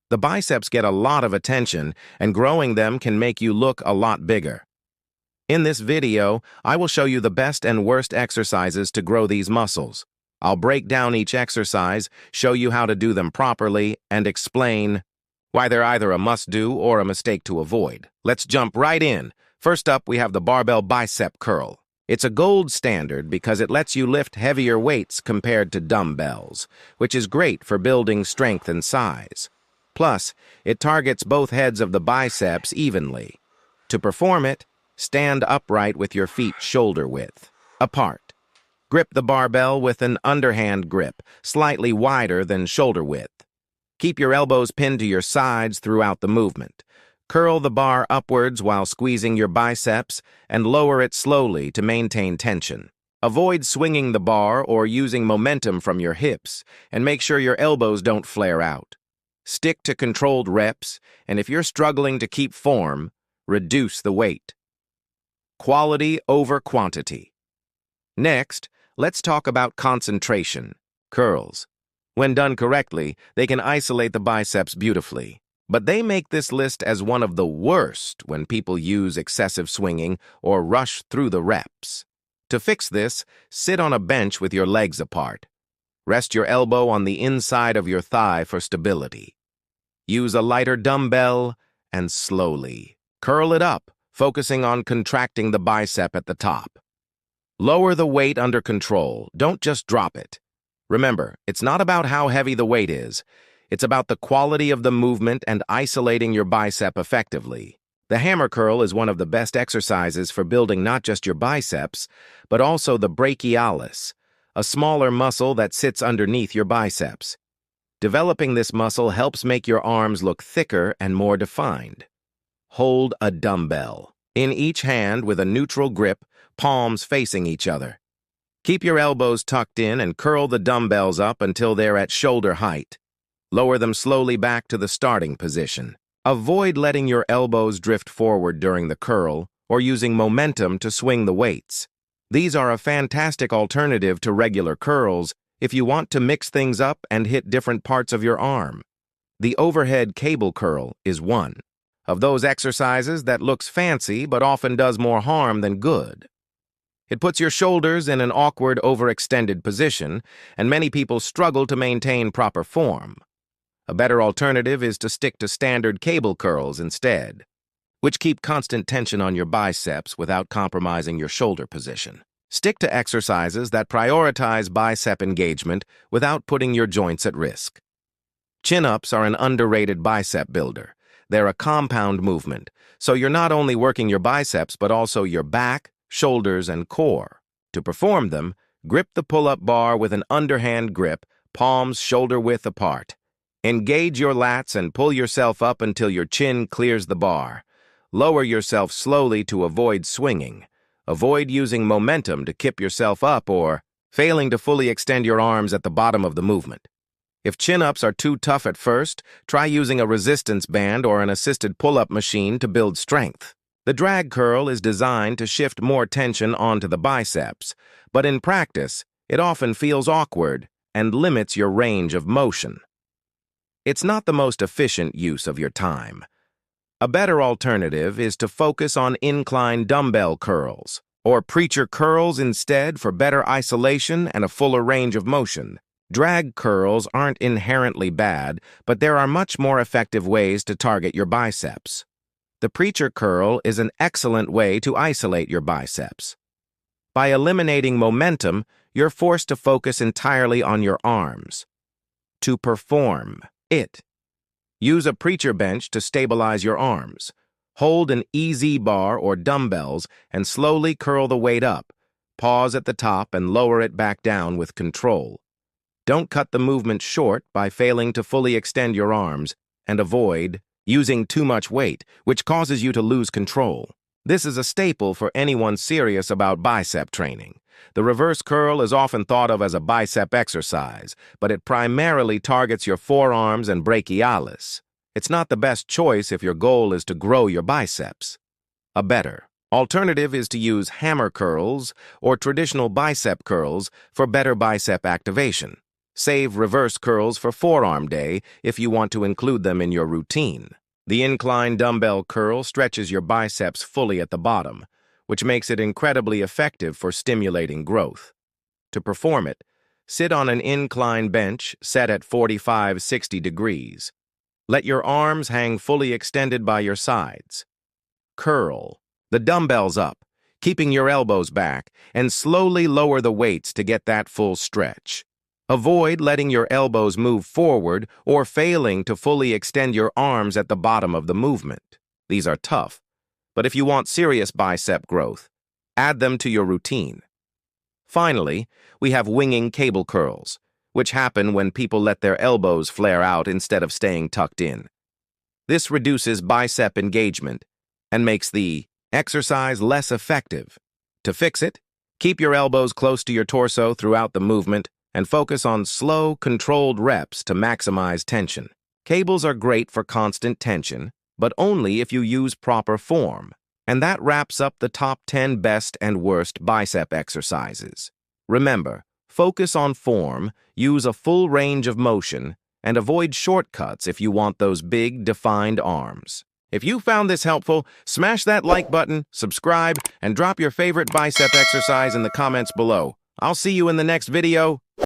The biceps get a lot of attention, and growing them can make you look a lot bigger. In this video, I will show you the best and worst exercises to grow these muscles. I'll break down each exercise, show you how to do them properly, and explain why they're either a must-do or a mistake to avoid. Let's jump right in. First up, we have the barbell bicep curl. It's a gold standard because it lets you lift heavier weights compared to dumbbells, which is great for building strength and size. Plus, it targets both heads of the biceps evenly. To perform it, stand upright with your feet shoulder width apart. Grip the barbell with an underhand grip, slightly wider than shoulder width. Keep your elbows pinned to your sides throughout the movement. Curl the bar upwards while squeezing your biceps and lower it slowly to maintain tension. Avoid swinging the bar or using momentum from your hips, and make sure your elbows don't flare out. Stick to controlled reps, and if you're struggling to keep form, reduce the weight. Quality over quantity. Next, let's talk about concentration, curls. When done correctly, they can isolate the biceps beautifully. But they make this list as one of the worst when people use excessive swinging or rush through the reps. To fix this, sit on a bench with your legs apart. Rest your elbow on the inside of your thigh for stability. Use a lighter dumbbell and slowly curl it up, focusing on contracting the bicep at the top. Lower the weight under control, don't just drop it. Remember, it's not about how heavy the weight is. It's about the quality of the movement and isolating your bicep effectively. The hammer curl is one of the best exercises for building not just your biceps, but also the brachialis, a smaller muscle that sits underneath your biceps. Developing this muscle helps make your arms look thicker and more defined. Hold a dumbbell in each hand with a neutral grip, palms facing each other. Keep your elbows tucked in and curl the dumbbells up until they're at shoulder height. Lower them slowly back to the starting position. Avoid letting your elbows drift forward during the curl or using momentum to swing the weights. These are a fantastic alternative to regular curls if you want to mix things up and hit different parts of your arm. The overhead cable curl is one of those exercises that looks fancy but often does more harm than good. It puts your shoulders in an awkward, overextended position, and many people struggle to maintain proper form. A better alternative is to stick to standard cable curls instead, which keep constant tension on your biceps without compromising your shoulder position. Stick to exercises that prioritize bicep engagement without putting your joints at risk. Chin-ups are an underrated bicep builder. They're a compound movement, so you're not only working your biceps but also your back, shoulders, and core. To perform them, grip the pull-up bar with an underhand grip, palms shoulder width apart. Engage your lats and pull yourself up until your chin clears the bar. Lower yourself slowly to avoid swinging. Avoid using momentum to kip yourself up or failing to fully extend your arms at the bottom of the movement. If chin-ups are too tough at first, try using a resistance band or an assisted pull-up machine to build strength. The drag curl is designed to shift more tension onto the biceps, but in practice, it often feels awkward and limits your range of motion. It's not the most efficient use of your time. A better alternative is to focus on incline dumbbell curls, or preacher curls instead for better isolation and a fuller range of motion. Drag curls aren't inherently bad, but there are much more effective ways to target your biceps. The preacher curl is an excellent way to isolate your biceps. By eliminating momentum, you're forced to focus entirely on your arms. To perform it, use a preacher bench to stabilize your arms. Hold an EZ bar or dumbbells and slowly curl the weight up. Pause at the top and lower it back down with control. Don't cut the movement short by failing to fully extend your arms, and avoid using too much weight, which causes you to lose control. This is a staple for anyone serious about bicep training. The reverse curl is often thought of as a bicep exercise, but it primarily targets your forearms and brachialis. It's not the best choice if your goal is to grow your biceps. A better alternative is to use hammer curls or traditional bicep curls for better bicep activation. Save reverse curls for forearm day if you want to include them in your routine. The incline dumbbell curl stretches your biceps fully at the bottom, which makes it incredibly effective for stimulating growth. To perform it, sit on an incline bench set at 45-60 degrees. Let your arms hang fully extended by your sides. Curl the dumbbells up, keeping your elbows back, and slowly lower the weights to get that full stretch. Avoid letting your elbows move forward or failing to fully extend your arms at the bottom of the movement. These are tough, but if you want serious bicep growth, add them to your routine. Finally, we have winging cable curls, which happen when people let their elbows flare out instead of staying tucked in. This reduces bicep engagement and makes the exercise less effective. To fix it, keep your elbows close to your torso throughout the movement and focus on slow, controlled reps to maximize tension. Cables are great for constant tension, but only if you use proper form. And that wraps up the top 10 best and worst bicep exercises. Remember, focus on form, use a full range of motion, and avoid shortcuts if you want those big, defined arms. If you found this helpful, smash that like button, subscribe, and drop your favorite bicep exercise in the comments below. I'll see you in the next video.